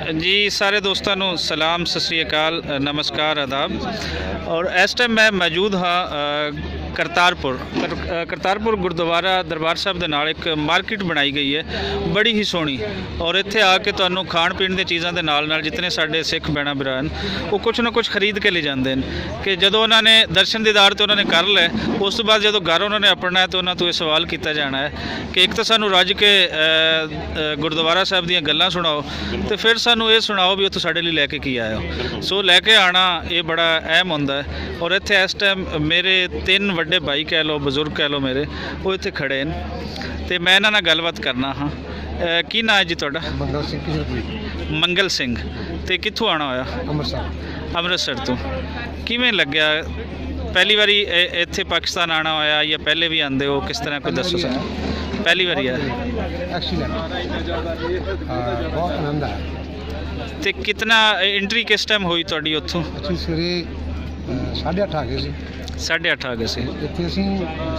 जी सारे दोस्तों को सलाम सत श्री अकाल नमस्कार आदाब। और इस टाइम मैं मौजूद हाँ करतारपुर गुरुद्वारा दरबार साहब के नाल एक मार्केट बनाई गई है बड़ी ही सोहनी। और इत्थे आके तुहानूं खाण पीण दी चीज़ों के नाल नाल जितने साडे सिख भैणां भरा वो कुछ ना कुछ खरीद के ले जाते हैं कि जदों उन्होंने दर्शन दीदार तो उन्होंने कर लै उस तो बाद जो घर उन्होंने अपना है तो उन्होंने तो यह सवाल किया जाना है कि एक तो सानूं रज के गुरुद्वारा साहब दीयां गल्लां सुणाओ तो फिर सानूं ये सुणाओ भी उत्थों साडे लई लैके की आए हो। सो लैके आना ये बड़ा अहम हुंदा है। और इत्थे इस टाइम मेरे 3 वड्डे भाई कह लो बजुर्ग कह लो मेरे वो इत्थे खड़े हैं तो मैं इन्हां नाल गलबात करना हाँ। की नाम है जी तुहाडा? मंगल सिंह। तो कित्थों आना होया? अमृतसर तो। किवें लग्या पहली बारी इत्थे पाकिस्तान आना होया या पहले भी आंदे हो किस तरह कोई दसो सर? पहली बारी है। बहुत आनंद आया। तो कितना एंट्री किस टाइम हुई तुहाडी उत्थों? सवेरे 8:30 आ गए सी। 8:30 आ गए सी। इत्थे असीं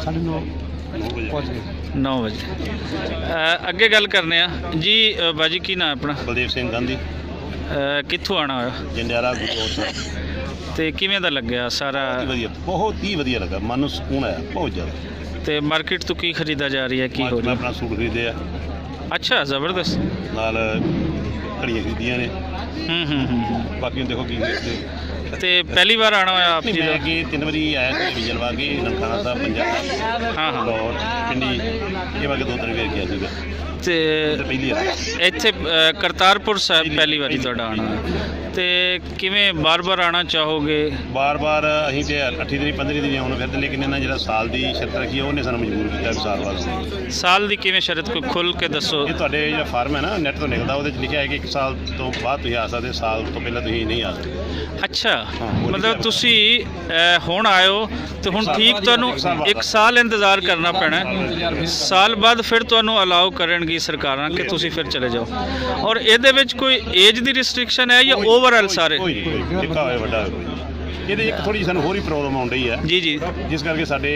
9:30 पहुंच गए 9 बजे। अगे गल करने आ जी बाजी की नाम अपना? बलदेव सिंह गांधी। कित्थों आना होया? जंडियाला गुरकोट। तो किवें दा लग्या सारा? बहुत ही वधिया लगा, मन नूं सुकून आया बहुत ज़्यादा। तो मार्केट तो की खरीदा जा रही है की हो मैं रहा? अपना सूट खरीदे अच्छा ज़बरदस्त। नाल घड़ियां खरीदियां ने। बाकी देखो की तो पहली बार आना होया आप जी? मैं कि 3 बारी आया था विजलवा के ननकाना साहब पंजाब। हाँ हाँ। और पिंडी ये बाकी 2-3 बार गया सीगा। तो पहली इत्थे करतारपुर साहब पहली बारी तुहाडा आना तो किवें बार बार आना चाहोगे? बार बार असीं ते 8 दिन 15 दिन आउण फिरदे लेकिन इन्हां जिहड़ा साल की शर्त रखी है उन्हें सानूं मजबूर किया साल बाद। साल की किवें शरत को खुल के दसो। ये तुहाडे जिहड़ा फार्म है ना नैट तो निकलदा ਉਹਦੇ 'ਚ लिखिਆ है कि 1 साल तो बाद तुसीं आ सकदे, साल तो पहले तुसीं नहीं आ सकदे। अच्छा मतलब तुसी हुण आयो तो हुण ठीक तुहानूं 1 साल इंतज़ार करना पैना है। साल बाद फिर तुहानूं अलाउ करनगी सरकारां कि तुसी फिर चले जाओ। और इहदे विच कोई एज दी रिस्ट्रिक्शन है या ओवरऑल सारे? निक्का होए वड्डा होए ਇਹਦੇ ਇੱਕ ਥੋੜੀ ਸਾਨੂੰ ਹੋਰ ਹੀ ਪ੍ਰੋਬਲਮ ਆਉਣ ਡਈ ਹੈ ਜੀ ਜੀ ਜਿਸ ਕਰਕੇ ਸਾਡੇ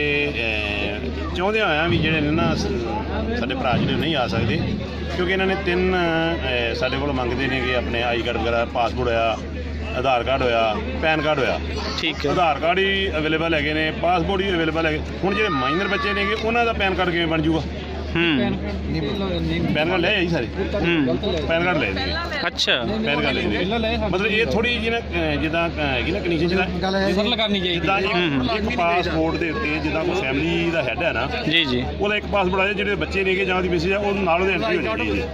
ਚਾਹੁੰਦੇ ਹੋਇਆ ਵੀ ਜਿਹੜੇ ਨੇ ਨਾ ਸਾਡੇ ਭਰਾ ਜਿਹੜੇ ਨਹੀਂ ਆ ਸਕਦੇ ਕਿਉਂਕਿ ਇਹਨਾਂ ਨੇ 3 ਸਾਡੇ ਕੋਲ ਮੰਗਦੇ ਨੇ ਕਿ ਆਪਣੇ ਆਈ ਕਾਰਡ ਵਗੈਰਾ ਪਾਸਪੋਰਟ ਹੋਇਆ ਆਧਾਰ ਕਾਰਡ ਹੋਇਆ ਪੈਨ ਕਾਰਡ ਹੋਇਆ। ਠੀਕ ਹੈ। ਆਧਾਰ ਕਾਰਡ ਹੀ ਅਵੇਲੇਬਲ ਹੈਗੇ ਨੇ, ਪਾਸਪੋਰਟ ਹੀ ਅਵੇਲੇਬਲ ਹੈਗੇ। ਹੁਣ ਜਿਹੜੇ ਮਾਈਨਰ ਬੱਚੇ ਨੇਗੇ ਉਹਨਾਂ ਦਾ ਪੈਨ ਕਾਰਡ ਕਿਵੇਂ ਬਣ ਜੂਗਾ? पैन कार्ड ले आई सारे पैन कार्ड ले अच्छा पैन कार्ड ले मतलब ये थोड़ी जी ना जिदा हैगी ना कंडीशन जिदा एक पासपोर्ट ਦੇ ਉੱਤੇ ਜਿੱਦਾਂ ਕੋਈ ਫੈਮਿਲੀ ਦਾ ਹੈਡ ਹੈ ਨਾ ਜੀ ਜੀ ਉਹਦਾ ਇੱਕ ਪਾਸਪੋਰਟ ਆ ਜਿਹੜੇ ਬੱਚੇ ਨੇਗੇ ਜਾਂ ਉਹਦੀ ਮਿਸਿਸ ਆ ਉਹ ਨਾਲ ਉਹਦੇ ਐਂਟਰੀ ਹੋ ਜਾਂਦੀ ਹੈ।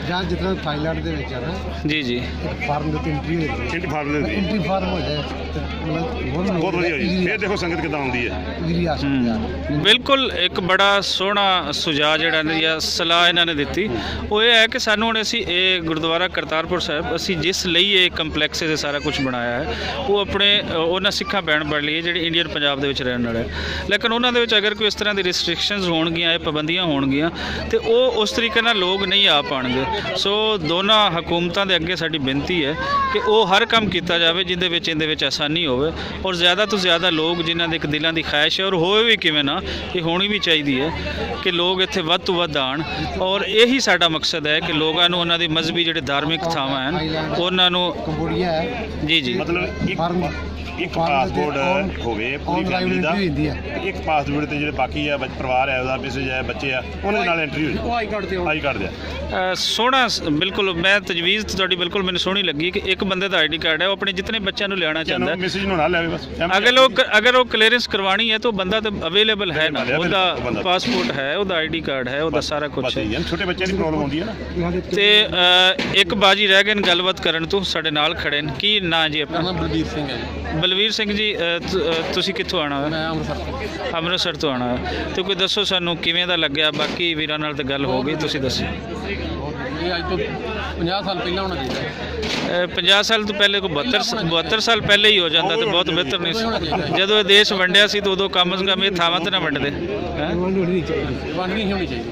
ਜਾਂ ਜਿੱਦਾਂ ਥਾਈਲੈਂਡ ਦੇ ਵਿੱਚ ਆ ਨਾ ਜੀ ਜੀ ਫਾਰਮ ਦੇ ਐਂਟਰੀ ਹੋ ਜਾਂਦੀ ਹੈ। ਐਂਟਰੀ ਫਾਰਮ ਹੋ ਜਾਏ ਮਤਲਬ ਬਹੁਤ ਵਧੀਆ ਜੀ। ਫਿਰ ਦੇਖੋ ਸੰਗਤ ਕਿੱਦਾਂ ਆਉਂਦੀ ਹੈ। ਬਿਲਕੁਲ ਇੱਕ ਬੜਾ ਸੋਹਣਾ ਸੁਝਾਅ ਜਿਹੜਾ ਜਾਂ ਸਲਾਹ ਇਹਨਾਂ ਨੇ ਦਿੱਤੀ ਉਹ ਇਹ ਹੈ ਕਿ ਸਾਨੂੰ ਹੁਣ ਅਸੀਂ ਇਹ ਗੁਰਦੁਆਰਾ ਕਰਤਾਰਪੁਰ ਸਾਹਿਬ ਅਸੀਂ ਜਿਸ ਲਈ ਇਹ ਕੰਪਲੈਕਸ ਇਹ ਸਾਰਾ ਕੁਝ ਬਣਾਇਆ ਹੈ ਉਹ ਆਪਣੇ ਉਹਨਾਂ ਸਿੱਖਾਂ ਭੈਣ ਭਰਾ ਲਈ ਜਿਹੜੀ ਇੰਡੀਅਨ ਪੰਜਾਬ ਦੇ ਵਿੱਚ ਰਹਿਣ ਵਾਲੇ ਲੇਕਿਨ ਉਹਨਾਂ ਦੇ ਵਿੱਚ ਅਗਰ ਕੋਈ ਇਸ ਤਰ੍ਹਾਂ ਦੀ ਰਿਸਟ੍ਰਿਕਸ਼ਨਸ ਹੋਣਗੀਆਂ ਇਹ ਪਾਬੰਦੀਆਂ ਹੋਣਗੀਆਂ ਤੇ ਉਹ ਉਸ ਤਰੀਕੇ ਨਾਲ ਲੋਕ ਨਹੀਂ ਆ ਪਾਣਗੇ। ਸੋ ਦੋਨਾਂ ਹਕੂਮਤਾਂ ਦੇ ਅੱਗੇ ਸਾਡੀ ਬੇਨਤੀ ਹੈ ਕਿ ਉਹ ਹਰ ਕੰਮ ਕੀਤਾ ਜਾਵੇ ਜਿਹਦੇ ਵਿੱਚ ਇਹਦੇ ਵਿੱਚ ਆਸਾਨੀ ਹੋਵੇ ਔਰ ਜ਼ਿਆਦਾ ਤੋਂ ਜ਼ਿਆਦਾ ਲੋਕ ਜਿਨ੍ਹਾਂ ਦੇ ਇੱਕ ਦਿਲਾਂ ਦੀ ਖਾਹਿਸ਼ ਹੈ ਔਰ ਹੋਵੇ ਵੀ ਕਿਵੇਂ ਨਾ ਇਹ ਹੋਣੀ ਵੀ ਚਾਹੀਦੀ ਹੈ ਕਿ ਲੋਕ ਇੱਥੇ ਵੱਧ ਤੋਂ ਵੱਧ ਆਉਣ। ਔਰ ਇਹੀ ਸਾਡਾ ਮਕਸਦ ਹੈ ਕਿ ਲੋਕਾਂ ਨੂੰ ਉਹਨਾਂ ਦੀ ਮਜ਼ਹਬੀ ਜਿਹੜੇ ਧਾਰਮਿਕ ਥਾਵਾਂ ਹਨ ਉਹਨਾਂ ਨੂੰ ਜੀ ਜੀ ਮਤਲਬ ਇੱਕ ਪਾਸਪੋਰਟ ਹੋਵੇ ਪੂਰੀ ਫੈਮਿਲੀ ਦਾ ਇੱਕ ਪਾਸਪੋਰਟ ਤੇ ਜਿਹੜੇ ਬਾਕੀ ਆ ਪਰਿਵਾਰ ਹੈ ਉਹਦਾ ਮੈਸੇਜ ਹੈ ਬੱਚੇ ਆ ਉਹਨਾਂ ਦੇ ਨਾਲ ਐਂਟਰੀ ਹੋ ਜਾਵੇ। ਆਈ ਕਾਰਡ ਦੇ ਸੋਹਣਾ ਬਿਲਕੁਲ ਮੈਂ ਤਜਵੀਜ਼ ਤੁਹਾਡੀ ਬਿਲਕੁਲ ਮੈਨੂੰ ਸੋਹਣੀ ਲੱਗੀ ਕਿ ਇੱਕ ਬੰਦੇ ਦਾ ਆਈਡੀ ਕਾਰਡ ਹੈ ਉਹ ਆਪਣੇ ਜਿਤਨੇ ਬੱਚਿਆਂ ਨੂੰ ਲਿਆਉਣਾ ਚਾਹੁੰਦਾ ਮੈਸੇਜ ਨੂੰ ਨਾਲ ਲੈਵੇ ਬਸ। ਅਗਰ ਉਹ ਕਲੀਅਰੈਂਸ ਕਰਵਾਣੀ ਹੈ ਤਾਂ ਬੰਦਾ ਤਾਂ ਅਵੇਲੇਬਲ ਹੈ ਨਾ ਉਹਦਾ ਪਾਸਪੋਰਟ ਹੈ ਉਹਦਾ ਆਈਡੀ ਕਾਰਡ ਹੈ ਉਹਦਾ ਸਾਰਾ ਕੁਝ ਹੈ। ਛੋਟੇ ਬੱਚਿਆਂ ਦੀ ਪ੍ਰੋਬਲਮ ਆਉਂਦੀ ਹੈ ਨਾ ਤੇ ਇੱਕ ਬਾਜੀ ਰਹਿ ਗਏ ਨੇ ਗੱਲਬਾਤ ਕਰਨ ਤੋਂ ਸਾਡੇ ਨਾਲ ਖੜੇ ਨੇ। ਕੀ ਨਾਂ ਜੀ ਆਪਣਾ? ਬਲਵੀਰ ਸਿੰਘ ਹੈ ਜੀ। ਬਲਵੀਰ ਸਿੰਘ ਜੀ ਤੁਸੀਂ ਕਿੱਥੋਂ ਆਉਣਾ ਹੈ? ਮੈਂ ਅੰਮ੍ਰਿਤਸਰ ਤੋਂ ਆਉਣਾ ਹੈ ਤੇ ਕੋਈ ਦੱਸੋ ਸਾਨੂੰ ਕਿਵੇਂ ਦਾ ਲੱਗਿਆ? ਬਾਕੀ ਵੀਰਾਂ ਨਾਲ ਤਾਂ ਗੱਲ ਹੋ ਗਈ ਤੁਸੀਂ ਦੱਸੋ। ਇਹ ਅੱਜ ਤੋਂ 50 ਸਾਲ ਪਹਿਲਾਂ ਹੋਣਾ ਚਾਹੀਦਾ। 50 ਸਾਲ ਤੋਂ ਪਹਿਲੇ ਕੋਈ 72 ਸਾਲ ਪਹਿਲੇ ਹੀ ਹੋ ਜਾਂਦਾ ਤਾਂ ਬਹੁਤ ਬਿਹਤਰ ਨਹੀਂ ਸੀ। ਜਦੋਂ ਇਹ ਦੇਸ਼ ਵੰਡਿਆ ਸੀ ਤਾਂ ਉਦੋਂ ਕਮ ਸੇ ਕਮ ਇਹ ਥਾਵਾਂ ਤੇ ਨਾ ਵੰਡਦੇ। ਵੰਡ ਨਹੀਂ ਹੋਣੀ ਚਾਹੀਦੀ।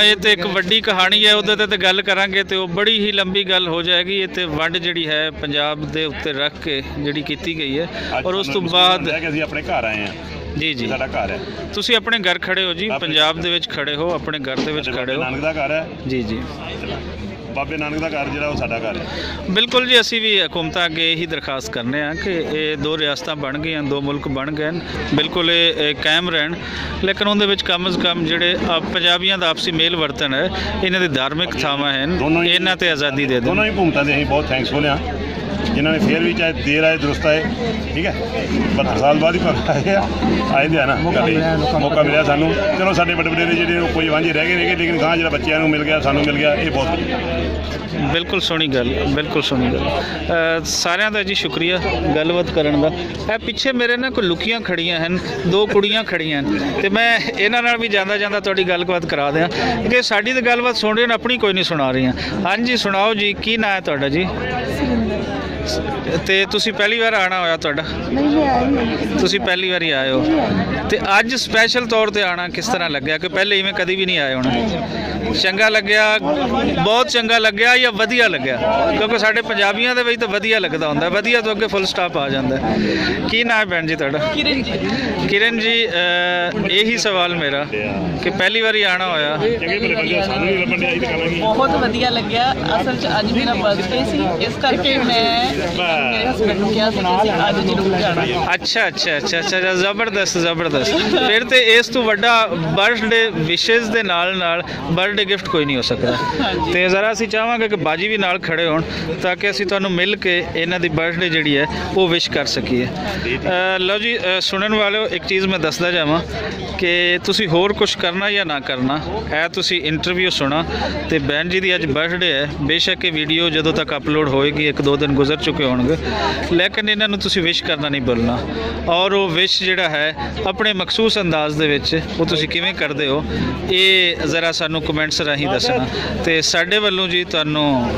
ਇਹ ਤੇ ਇੱਕ ਵੱਡੀ ਕਹਾਣੀ ਹੈ ਉਹਦੇ ਤੇ ਗੱਲ ਕਰਾਂਗੇ ਤੇ ਉਹ ਬੜੀ ਹੀ ਲੰਬੀ ਗੱਲ ਹੋ ਜਾਏਗੀ। ਇਹ ਤੇ ਵੰਡ ਜਿਹੜੀ ਹੈ ਪੰਜਾਬ ਦੇ ਉੱਤੇ ਰੱਖ ਕੇ ਜਿਹੜੀ ਕੀਤੀ ਗਈ ਹੈ ਔਰ ਉਸ ਤੋਂ ਬਾਅਦ ਅਸੀਂ ਆਪਣੇ ਘਰ ਆਏ ਹਾਂ जी जी साडा घर है। तुसी अपने घर खड़े हो जी, पंजाब दे विच खड़े हो, अपने घर दे विच खड़े हो, नानक दा घर है जी जी। ਬਾਬੇ ਨਾਨਕ ਦਾ ਘਰ ਜਿਹੜਾ ਉਹ ਸਾਡਾ ਘਰ ਹੈ। ਬਿਲਕੁਲ ਜੀ, ਅਸੀਂ ਵੀ ਹਕੂਮਤਾਂ ਅੱਗੇ ਇਹੀ ਦਰਖਾਸਤ ਕਰਨੇ ਆ ਕਿ ਇਹ ਦੋ ਰਿਆਸਤਾਂ ਬਣ ਗਈਆਂ, ਦੋ ਮੁਲਕ ਬਣ ਗਏ ਨੇ, ਬਿਲਕੁਲ ਇਹ ਕਾਇਮ ਰਹਿਣ, ਲੇਕਿਨ ਉਹਦੇ ਵਿੱਚ ਕਮ ਅਜ਼ ਕਮ ਜਿਹੜੇ ਪੰਜਾਬੀਆਂ ਦਾ ਆਪਸੀ ਮੇਲ ਵਰਤਨ ਹੈ, ਇਹਨਾਂ ਦੀ ਧਾਰਮਿਕ ਥਾਵਾਂ ਹਨ, ਇਹਨਾਂ ਤੇ ਆਜ਼ਾਦੀ ਦੇ ਦੇਣ। ਦੋਨੋਂ ਹੀ ਹਕੂਮਤਾਂ ਦੇ ਅਸੀਂ ਬਹੁਤ ਥੈਂਕਸਫੁਲ ਹਾਂ, ਜਿਨ੍ਹਾਂ ਨੇ ਫਿਰ ਵੀ ਚਾਹੇ ਦੇਰ ਆਏ ਦਰੁਸਤ ਆਏ, ਠੀਕ ਹੈ, 72 ਸਾਲ ਬਾਅਦ ਹੀ ਆਏ ਦੇ ਆ ਨਾ, ਮੌਕਾ ਮਿਲਿਆ ਸਾਨੂੰ। ਚਲੋ ਸਾਡੇ ਵੱਡੇ ਵਡੇਰੇ ਜਿਹੜੇ ਉਹ ਕੋਈ ਵਾਂਝੇ ਰਹਿ ਗਏ, ਲੇਕਿਨ ਗਾਂ ਜਿਹੜਾ ਬੱਚਿਆਂ ਨੂੰ ਮਿਲ ਗਿਆ, ਸਾਨੂੰ ਮਿਲ ਗਿਆ, ਇਹ ਬਹੁਤ ਵਧੀਆ। ਬਿਲਕੁਲ ਸੋਹਣੀ ਗੱਲ, ਬਿਲਕੁਲ ਸੋਹਣੀ ਗੱਲ। ਸਾਰਿਆਂ ਦਾ ਜੀ ਸ਼ੁਕਰੀਆ ਗੱਲਬਾਤ ਕਰਨ ਦਾ। ਇਹ ਪਿੱਛੇ ਮੇਰੇ ਨਾਲ ਕੋਈ ਲੁਕੀਆਂ ਖੜੀਆਂ ਹਨ, ਦੋ ਕੁੜੀਆਂ ਖੜੀਆਂ ਹਨ, ਤੇ ਮੈਂ ਇਹਨਾਂ ਨਾਲ ਵੀ ਜਾਂਦਾ ਜਾਂਦਾ ਤੁਹਾਡੀ ਗੱਲਬਾਤ ਕਰਾ ਦਿਆਂ ਕਿ ਸਾਡੀ ਤਾਂ ਗੱਲਬਾਤ ਸੁਣ ਰਹੇ ਨੇ, ਆਪਣੀ ਕੋਈ ਨਹੀਂ ਸੁਣਾ ਰਹੀਆਂ। ਹਾਂਜੀ ਸੁਣਾਓ ਜੀ, ਕੀ ਨਾਂ ਹੈ ਤੁਹਾਡਾ ਜੀ? ਤੇ ਤੁਸੀਂ ਪਹਿਲੀ ਵਾਰ ਆਣਾ ਹੋਇਆ ਤੁਹਾਡਾ? ਤੁਸੀਂ ਪਹਿਲੀ ਵਾਰੀ ਆਏ ਹੋ, ਤੇ ਅੱਜ ਸਪੈਸ਼ਲ ਤੌਰ ਤੇ ਆਣਾ ਕਿਸ ਤਰ੍ਹਾਂ ਲੱਗਿਆ ਕਿ ਪਹਿਲੇ ਇਵੇਂ ਕਦੀ ਵੀ ਨਹੀਂ ਆਏ ਹੋਣਾ? ਚੰਗਾ ਲੱਗਿਆ, ਬਹੁਤ ਚੰਗਾ ਲੱਗਿਆ ਜਾਂ ਵਧੀਆ ਲੱਗਿਆ? ਕਿਉਂਕਿ ਸਾਡੇ ਪੰਜਾਬੀਆਂ ਦੇ ਵਿੱਚ ਤਾਂ ਵਧੀਆ ਲੱਗਦਾ ਹੁੰਦਾ, ਵਧੀਆ ਤੋਂ ਅੱਗੇ ਫੁੱਲ ਸਟਾਪ ਆ ਜਾਂਦਾ। ਕੀ ਨਾਮ ਹੈ ਭੈਣ ਜੀ ਤੁਹਾਡਾ? ਕਿਰਨ ਜੀ। ਕਿਰਨ ਜੀ, ਇਹੀ ਸਵਾਲ ਮੇਰਾ ਕਿ ਪਹਿਲੀ ਵਾਰੀ ਆਣਾ ਹੋਇਆ? ਬਹੁਤ ਵਧੀਆ ਲੱਗਿਆ। ਅਸਲ 'ਚ ਅੱਜ ਮੇਰਾ ਬਰਥਡੇ ਸੀ, ਇਸ ਕਰਕੇ ਮੈਂ ਮੇਰੇ ਹਸਬੈਂਡ ਨੂੰ ਕਿਹਾ ਸੀ ਕਿ ਅਸੀਂ ਅੱਜ ਜ਼ਰੂਰ ਜਾਣਾ। ਅੱਛਾ ਅੱਛਾ ਅੱਛਾ ਅੱਛਾ, ਜ਼ਬਰਦਸਤ ਜ਼ਬਰਦਸਤ। ਫਿਰ ਤੇ ਇਸ ਤੋਂ ਵੱਡਾ ਬਰਥਡੇ ਵਿਸ਼ੇਜ਼ ਦੇ ਨਾਲ ਨਾਲ ਬਰਥਡੇ ਗਿਫਟ ਕੋਈ ਨਹੀਂ ਹੋ ਸਕਦਾ। ਤੇ ਜ਼ਰਾ ਅਸੀਂ ਚਾਹਾਂਗੇ ਕਿ ਬਾਜੀ ਵੀ ਨਾਲ ਖੜੇ ਹੋਣ ਤਾਂ ਕਿ ਅਸੀਂ ਤੁਹਾਨੂੰ ਮਿਲ ਕੇ ਇਹਨਾਂ ਦੀ ਬਰਥਡੇ ਜਿਹੜੀ ਹੈ ਉਹ ਵਿਸ਼ ਕਰ ਸਕੀਏ। ਲਓ ਜੀ ਸੁਣਨ ਵਾਲਿਓ, ਇੱਕ ਚੀਜ਼ ਮੈਂ ਦੱਸਦਾ ਜਾਵਾਂ ਕਿ ਤੁਸੀਂ ਹੋਰ ਕੁਝ ਕਰਨਾ ਜਾਂ ਨਾ ਕਰਨਾ, ਇਹ ਤੁਸੀਂ ਇੰਟਰਵਿਊ ਸੁਣਾ ਤੇ ਭੈਣ ਜੀ ਦੀ ਅੱਜ ਬਰਥਡੇ ਹੈ। ਬੇਸ਼ੱਕ ਇਹ ਵੀਡੀਓ ਜਦੋਂ ਤੱਕ ਅਪਲੋਡ ਹੋਏਗੀ 1-2 ਦਿਨ ਗੁਜ਼ਰ ਚੁੱਕੇ ਹੋਣਗੇ, ਲੇਕਿਨ ਇਹਨਾਂ ਨੂੰ ਤੁਸੀਂ ਵਿਸ਼ ਕਰਨਾ ਨਹੀਂ ਭੁੱਲਣਾ। ਔਰ ਉਹ ਵਿਸ਼ ਜਿਹੜਾ ਹੈ ਆਪਣੇ ਮਖਸੂਸ ਅੰਦਾਜ਼ ਦੇ ਵਿੱਚ ਉਹ ਤੁਸੀਂ ਕਿਵੇਂ ਕਰਦੇ ਹੋ, ਇਹ ਜ਼ਰਾ ਸਾਨੂੰ ਕਮੈਂਟਸ ਰਾਹੀਂ ਦੱਸਣਾ। ਤੇ ਸਾਡੇ ਵੱਲੋਂ ਜੀ ਤੁਹਾਨੂੰ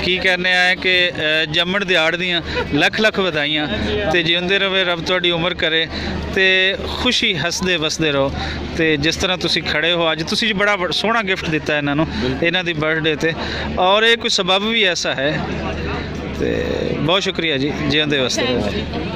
ਕੀ ਕਹਿੰਦੇ ਆ ਕਿ ਜੰਮਣ ਦਿਹਾੜ ਦੀਆਂ ਲੱਖ ਲੱਖ ਵਧਾਈਆਂ, ਤੇ ਜਿਉਂਦੇ ਰਵੇ ਰੱਬ ਤੁਹਾਡੀ ਉਮਰ ਕਰੇ, ਤੇ ਖੁਸ਼ੀ ਹੱਸਦੇ ਵਸਦੇ ਰਹੋ। ਤੇ ਜਿਸ ਤਰ੍ਹਾਂ ਤੁਸੀਂ ਖੜੇ ਹੋ ਅੱਜ, ਤੁਸੀਂ ਜੀ ਬੜਾ ਸੋਹਣਾ ਗਿਫਟ ਦਿੱਤਾ ਇਹਨਾਂ ਨੂੰ ਇਹਨਾਂ ਦੀ ਬਰਥਡੇ ਤੇ, ਔਰ ਇਹ ਕੋਈ ਸਬਬ ਵੀ ਐਸਾ ਹੈ। ਤੇ ਬਹੁਤ ਸ਼ੁਕਰੀਆ ਜੀ, ਜਿਉਂਦੇ ਵਸਦੇ ਰਹੋ।